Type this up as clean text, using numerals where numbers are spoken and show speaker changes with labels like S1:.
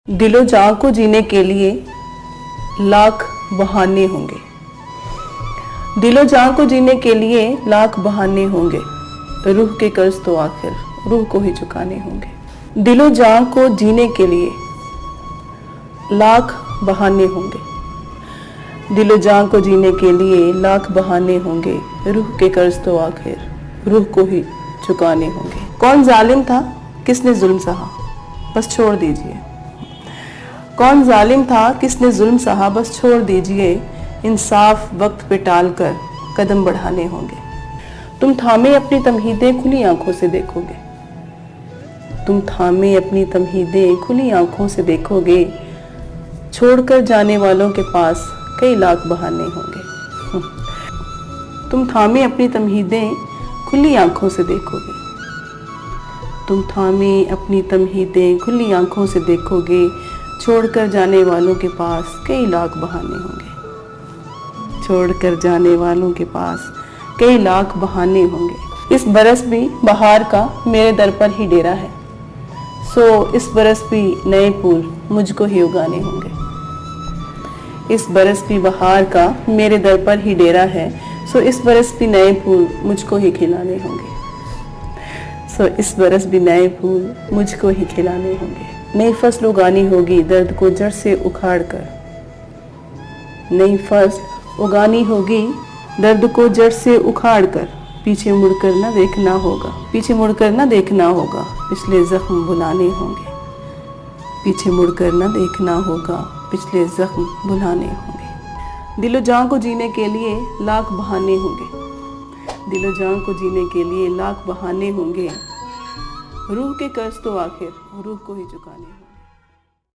S1: दिलो जान को जीने के लिए लाख बहाने होंगे। दिलो जान को जीने के लिए लाख बहाने होंगे। रूह के कर्ज तो आखिर रूह को ही चुकाने होंगे। दिलो जान को जीने के लिए लाख बहाने होंगे। दिलो जान को जीने के लिए लाख बहाने होंगे। रूह के कर्ज तो आखिर रूह को ही चुकाने होंगे। कौन जालिम था, किसने जुल्म सहा, बस छोड़ दीजिए। कौन जालिम था, किसने जुल्म सहा, बस छोड़ दीजिए। इंसाफ वक्त पे टाल कर कदम बढ़ाने होंगे। तुम थामे अपनी तमहीदें खुली आंखों से देखोगे। तुम थामे अपनी तमहीदें खुली आंखों से देखोगे। छोड़कर जाने वालों के पास कई लाख बहाने होंगे। तुम थामे अपनी तमहीदें खुली आंखों से देखोगे। तुम थामे अपनी तमहीदें खुली आंखों से देखोगे। छोड़कर जाने वालों के पास कई लाख बहाने होंगे। छोड़कर जाने वालों के पास कई लाख बहाने होंगे। इस बरस भी बहार का मेरे दर पर ही डेरा है, सो इस बरस भी नए फूल मुझको ही उगाने होंगे। इस बरस भी बहार का मेरे दर पर ही डेरा है, सो इस बरस भी नए फूल मुझको ही खिलाने होंगे। सो इस बरस भी नए फूल मुझको ही खिलाने होंगे। नई फसल उगानी होगी दर्द को जड़ से उखाड़ कर। नई फसल उगानी होगी दर्द को जड़ से उखाड़ कर। पीछे मुड़कर न देखना होगा, पीछे मुड़कर न देखना होगा, पिछले जख्म भुलाने होंगे। पीछे मुड़कर न देखना होगा, पिछले जख्म भुलाने होंगे। दिलो जान को जीने के लिए लाख बहाने होंगे। दिलो जान को जीने के लिए लाख बहाने होंगे। रूह के कर्ज तो आखिर रूह को ही चुकाने होंगे।